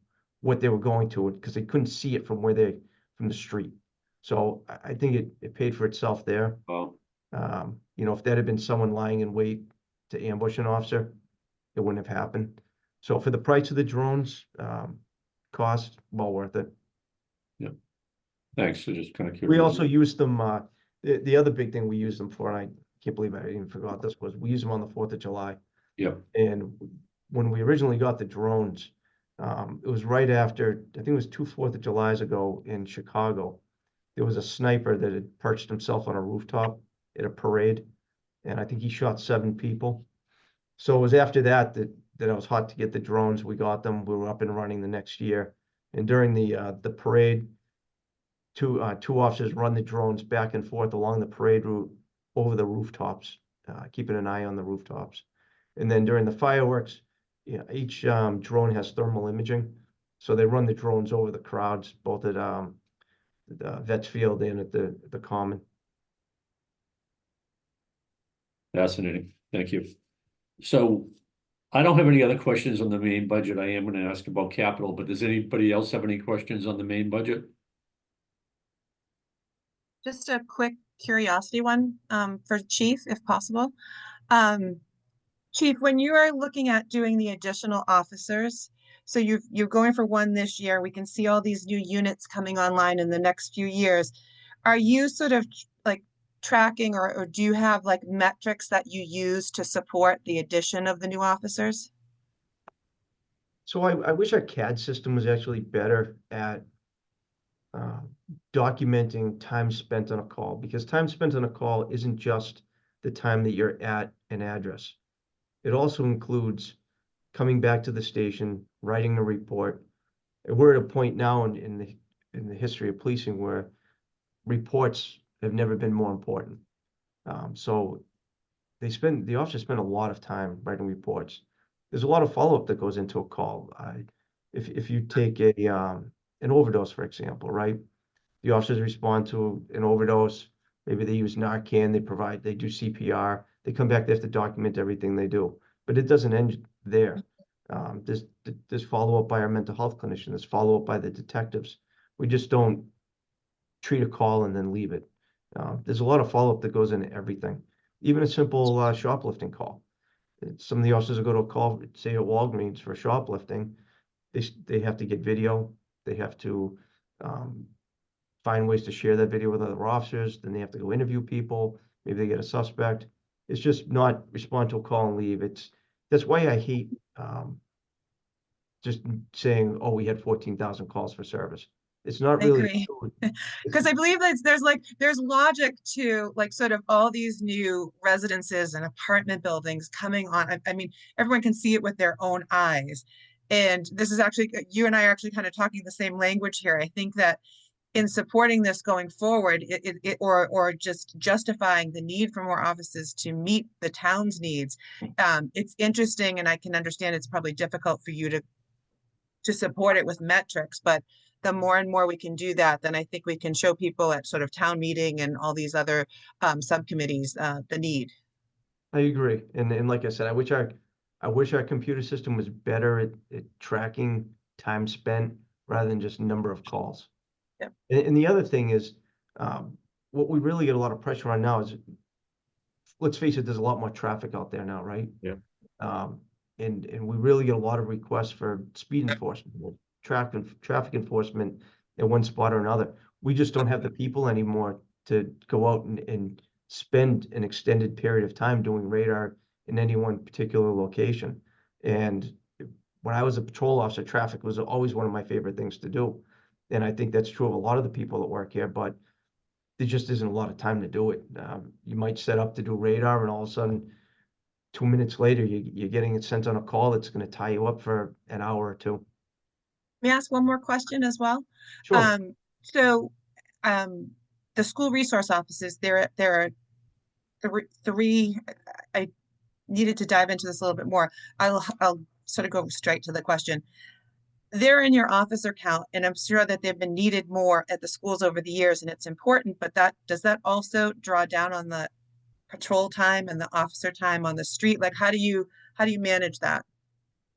Speaker 2: what they were going to, because they couldn't see it from the street. So I think it paid for itself there.
Speaker 1: Oh,
Speaker 2: If that had been someone lying in wait to ambush an officer, it wouldn't have happened. So for the price of the drones, cost, well worth it.
Speaker 1: thanks. So just kind of curious.
Speaker 2: We also use them, the other big thing we use them for, and I can't believe I even forgot this, was we use them on the 4th of July.
Speaker 1: Yep.
Speaker 2: And when we originally got the drones, it was right after, I think it was 2 4th of Julys ago in Chicago. There was a sniper that had perched himself on a rooftop at a parade, and I think he shot 7 people. So it was after that it was hot to get the drones. We got them. We were up and running the next year. And during the parade, two officers run the drones back and forth along the parade route over the rooftops, keeping an eye on the rooftops. And then during the fireworks, each drone has thermal imaging. So they run the drones over the crowds, both at the Vets Field and at the Common.
Speaker 1: Fascinating. Thank you. So I don't have any other questions on the main budget. I am going to ask about capital, but does anybody else have any questions on the main budget?
Speaker 6: Just a quick curiosity one for Chief, if possible. Chief, when you are looking at doing the additional officers, so you're going for one this year, we can see all these new units coming online in the next few years. Are you sort of like tracking or do you have like metrics that you use to support the addition of the new officers?
Speaker 2: So I wish our CAD system was actually better at documenting time spent on a call, because time spent on a call isn't just the time that you're at an address. It also includes coming back to the station, writing a report. And we're at a point now in the history of policing where reports have never been more important. So the officers spend a lot of time writing reports. There's a lot of follow-up that goes into a call. If you take an overdose, for example, right? The officers respond to an overdose. Maybe they use Narcan, they do CPR, They come back, they have to document everything they do, but it doesn't end there. There's follow-up by our mental health clinician, there's follow-up by the detectives. We just don't treat a call and then leave it. There's a lot of follow-up that goes into everything, even a simple shoplifting call. Some of the officers will go to a call, say at Walgreens for shoplifting, they have to get video, they have to find ways to share that video with other officers, then they have to go interview people, maybe they get a suspect. It's just not respond to a call and leave. That's why I hate just saying, oh, we had 14,000 calls for service. It's not
Speaker 6: I
Speaker 2: really
Speaker 6: agree.
Speaker 2: true.
Speaker 6: Because I believe that there's logic to like sort of all these new residences and apartment buildings coming on. I mean, everyone can see it with their own eyes. And this is actually, you and I are actually kind of talking the same language here. I think that in supporting this going forward, or just justifying the need for more offices to meet the town's needs, it's interesting, and I can understand it's probably difficult for you to support it with metrics, but the more and more we can do that, then I think we can show people at sort of town meeting and all these other subcommittees the need.
Speaker 2: I agree. And like I said, I wish our computer system was better at tracking time spent rather than just number of calls.
Speaker 6: Yep.
Speaker 2: And the other thing is, what we really get a lot of pressure on now is, let's face it, there's a lot more traffic out there now, right?
Speaker 3: Yeah.
Speaker 2: And we really get a lot of requests for speed enforcement, traffic enforcement in one spot or another. We just don't have the people anymore to go out and spend an extended period of time doing radar in any one particular location. And when I was a patrol officer, traffic was always one of my favorite things to do. And I think that's true of a lot of the people that work here, but there just isn't a lot of time to do it. You might set up to do radar and all of a sudden 2 minutes later, you're getting it sent on a call that's going to tie you up for an hour or two.
Speaker 6: May I ask one more question as well?
Speaker 2: Sure.
Speaker 6: So the school resource offices, there are three, I needed to dive into this a little bit more. I'll sort of go straight to the question. They're in your officer count, and I'm sure that they've been needed more at the schools over the years, and it's important, but does that also draw down on the patrol time and the officer time on the street? Like, how do you manage that?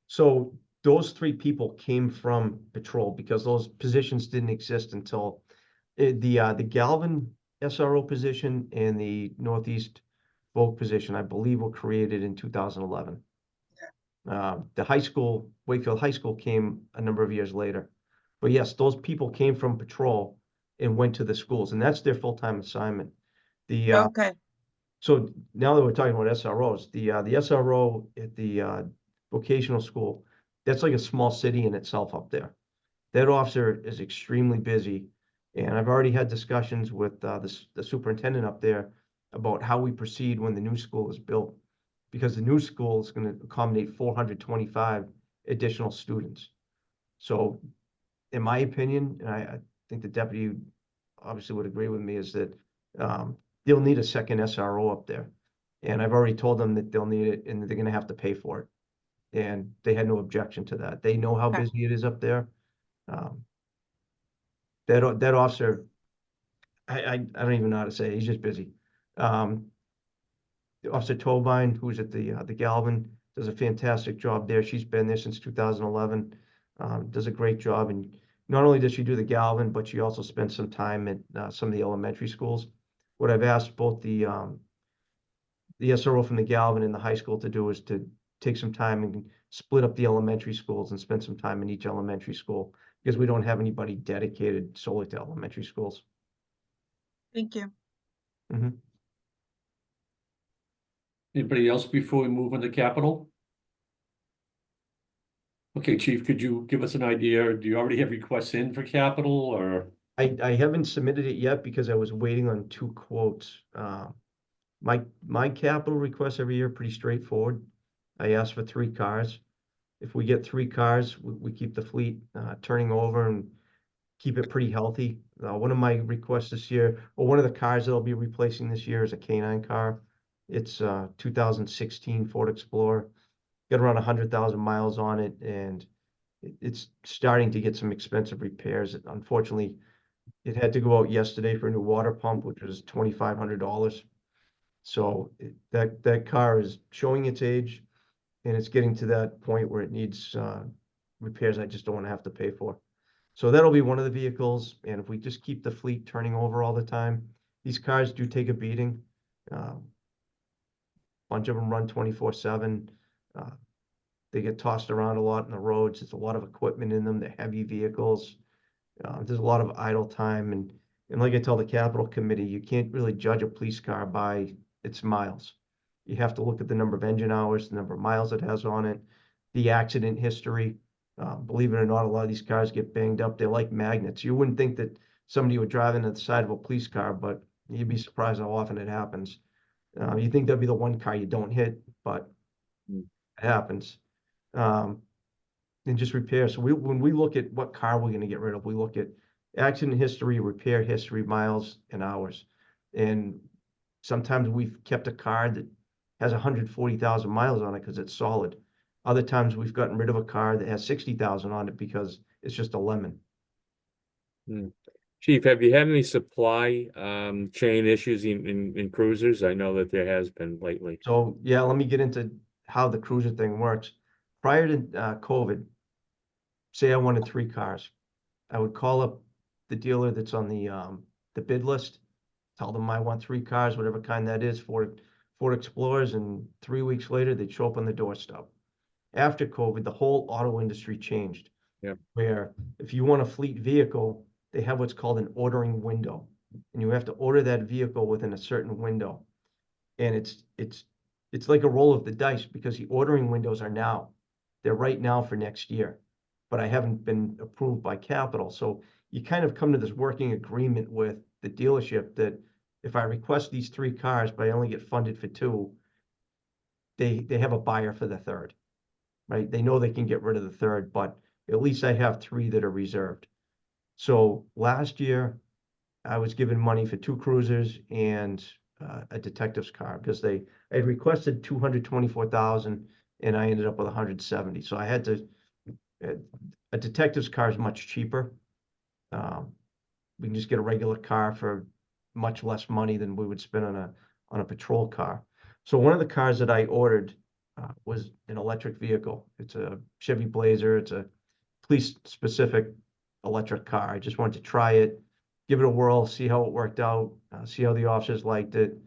Speaker 2: So those 3 people came from patrol because those positions didn't exist until the Galvin SRO position and the Northeast Vogue position, I believe, were created in 2011. The high school, Wakefield High School, came a number of years later. But yes, those people came from patrol and went to the schools, and that's their full-time assignment.
Speaker 6: Okay,
Speaker 2: So now that we're talking about SROs, the SRO at the vocational school, that's like a small city in itself up there. That officer is extremely busy, and I've already had discussions with the superintendent up there about how we proceed when the new school is built, because the new school is going to accommodate 425 additional students. So, in my opinion, and I think the deputy obviously would agree with me, is that they'll need a second SRO up there. And I've already told them that they'll need it and they're going to have to pay for it. And they had no objection to that. They know how
Speaker 6: Okay.
Speaker 2: busy it is up there. That officer, I don't even know how to say it. He's just busy. Officer Tobine, who's at the Galvin, does a fantastic job there. She's been there since 2011. Does a great job. And not only does she do the Galvin, but she also spends some time at some of the elementary schools. What I've asked both the SRO from the Galvin and the high school to do is to take some time and split up the elementary schools and spend some time in each elementary school, because we don't have anybody dedicated solely to elementary schools.
Speaker 6: thank you.
Speaker 2: Mhm.
Speaker 1: Anybody else before we move on to capital? Okay, Chief, could you give us an idea? Do you already have requests in for capital, or?
Speaker 2: I haven't submitted it yet because I was waiting on 2 quotes. My capital requests every year are pretty straightforward. I ask for 3 cars. If we get 3 cars, we keep the fleet turning over and keep it pretty healthy. One of my requests this year, or one of the cars that I'll be replacing this year, is a K9 car. It's 2016 Ford Explorer. Got around 100,000 miles on it, and it's starting to get some expensive repairs. Unfortunately, it had to go out yesterday for a new water pump, which was $2,500. So that car is showing its age, and it's getting to that point where it needs repairs I just don't want to have to pay for. So that'll be one of the vehicles, and if we just keep the fleet turning over all the time, these cars do take a beating. Bunch of them run 24/7. They get tossed around a lot in the roads. There's a lot of equipment in them. They're heavy vehicles. There's a lot of idle time, and like I tell the Capital Committee, you can't really judge a police car by its miles. You have to look at the number of engine hours, the number of miles it has on it, the accident history. Believe it or not, a lot of these cars get banged up. They're like magnets. You wouldn't think that somebody would drive into the side of a police car, but you'd be surprised how often it happens. You think that'd be the one car you don't hit, but it happens. And just repair. So when we look at what car we're gonna get rid of, we look at accident history, repair history, miles and hours. And sometimes we've kept a car that has 140,000 miles on it because it's solid. Other times we've gotten rid of a car that has 60,000 on it because it's just a lemon.
Speaker 3: Chief, have you had any supply chain issues in cruisers? I know that there has been lately.
Speaker 2: So yeah, let me get into how the cruiser thing works. Prior to COVID, say I wanted 3 cars, I would call up the dealer that's on the bid list, tell them I want 3 cars, whatever kind that is, Ford Explorers, and 3 weeks later they'd show up on the doorstep. After COVID, the whole auto industry changed.
Speaker 3: Yeah.
Speaker 2: Where if you want a fleet vehicle, they have what's called an ordering window, and you have to order that vehicle within a certain window. And it's like a roll of the dice because the ordering windows are now. They're right now for next year, but I haven't been approved by Capital. So you kind of come to this working agreement with the dealership that if I request these 3 cars, but I only get funded for 2, they have a buyer for the third, right? They know they can get rid of the third, but at least I have 3 that are reserved. So last year, I was given money for 2 cruisers and a detective's car because I had requested 224,000 and I ended up with 170. So I had to. A detective's car is much cheaper. We can just get a regular car for much less money than we would spend on a patrol car. So one of the cars that I ordered was an electric vehicle. It's a Chevy Blazer. It's a police-specific electric car. I just wanted to try it, give it a whirl, see how it worked out, see how the officers liked it.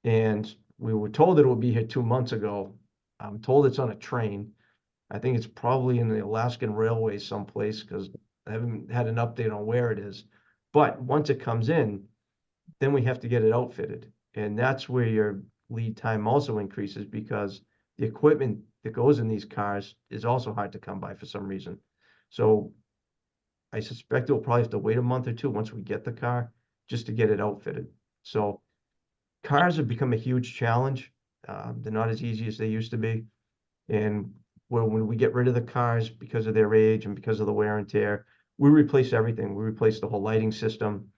Speaker 2: And we were told that it would be here 2 months ago. I'm told it's on a train. I think it's probably in the Alaskan Railways someplace because I haven't had an update on where it is. But once it comes in, then we have to get it outfitted. And that's where your lead time also increases because the equipment that goes in these cars is also hard to come by for some reason. So I suspect we'll probably have to wait a month or 2 once we get the car just to get it outfitted. So cars have become a huge challenge. They're not as easy as they used to be. And when we get rid of the cars because of their age and because of the wear and tear, we replace everything. We replace the whole lighting system.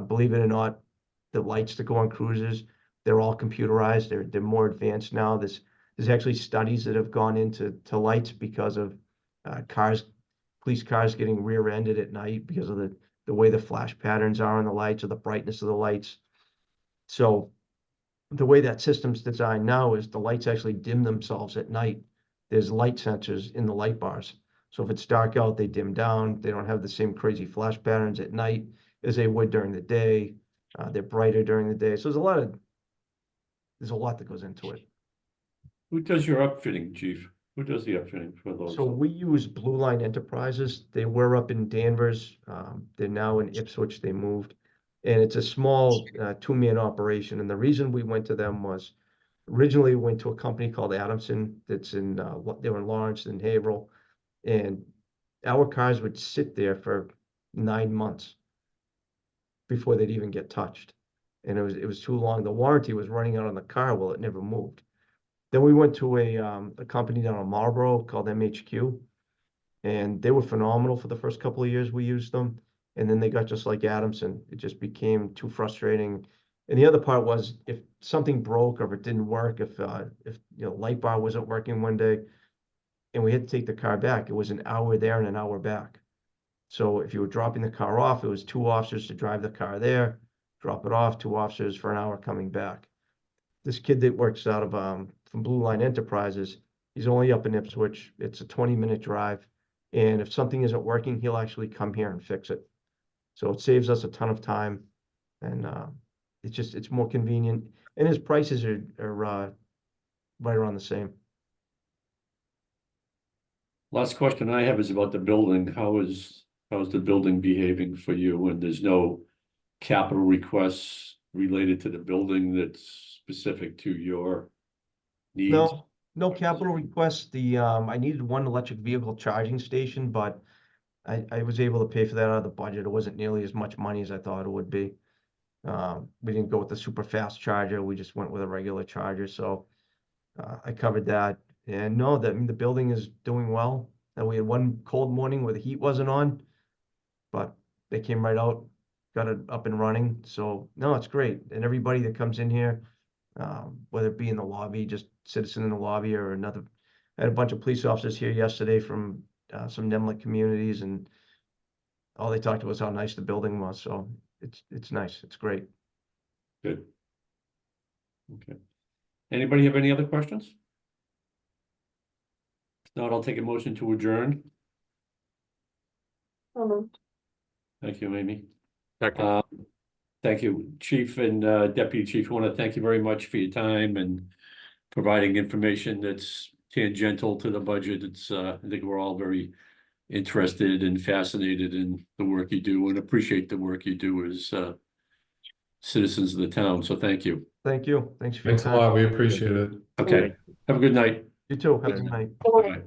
Speaker 2: Believe it or not, the lights that go on cruisers, they're all computerized. They're more advanced now. There's actually studies that have gone into lights because of police cars getting rear-ended at night because of the way the flash patterns are on the lights or the brightness of the lights. So the way that system's designed now is the lights actually dim themselves at night. There's light sensors in the light bars. So if it's dark out, they dim down. They don't have the same crazy flash patterns at night as they would during the day. They're brighter during the day. So there's a lot that goes into it.
Speaker 1: Who does your upfitting, Chief? Who does the upfitting for those?
Speaker 2: So we use Blue Line Enterprises. They were up in Danvers. They're now in Ipswich. They moved. And it's a small 2-man operation. And the reason we went to them was originally we went to a company called Adamson that's they were in Lawrence and Haverhill. And our cars would sit there for 9 months before they'd even get touched. And it was too long. The warranty was running out on the car. Well, it never moved. Then we went to a company down in Marlboro called MHQ, and they were phenomenal for the first couple of years we used them. And then they got just like Adamson. It just became too frustrating. And the other part was if something broke or if it didn't work, if light bar wasn't working one day, and we had to take the car back, it was an hour there and an hour back. So if you were dropping the car off, it was 2 officers to drive the car there, drop it off, 2 officers for an hour coming back. this kid that works out of, from Blue Line Enterprises, he's only up in Ipswich. It's a 20-minute drive. And if something isn't working, he'll actually come here and fix it. So it saves us a ton of time, and it's more convenient, and his prices are right around the same.
Speaker 1: Last question I have is about the building. How's the building behaving for you? And there's no capital requests related to the building that's specific to your needs?
Speaker 2: No capital requests. I needed one electric vehicle charging station, but I was able to pay for that out of the budget. It wasn't nearly as much money as I thought it would be. We didn't go with the super fast charger. We just went with a regular charger. So I covered that. And no, I mean, the building is doing well. And we had one cold morning where the heat wasn't on, but they came right out, got it up and running. So no, it's great. And everybody that comes in here, whether it be in the lobby, just citizen in the lobby, or another, I had a bunch of police officers here yesterday from some Nemlik communities, and all they talked about was how nice the building was. So it's nice. It's great.
Speaker 1: Good. Okay. Anybody have any other questions? If not, I'll take a motion to adjourn.
Speaker 5: So moved.
Speaker 1: Thank you, Amy.
Speaker 3: Second.
Speaker 1: Thank you, Chief and Deputy Chief. I want to thank you very much for your time and providing information that's tangential to the budget. It's I think we're all very interested and fascinated in the work you do, and appreciate the work you do as citizens of the town. So thank you.
Speaker 2: Thank you. Thanks for your
Speaker 4: Thanks a
Speaker 2: time.
Speaker 4: lot. We appreciate it.
Speaker 1: Okay. Have a good night.
Speaker 2: You too. Have a good night.
Speaker 1: Bye.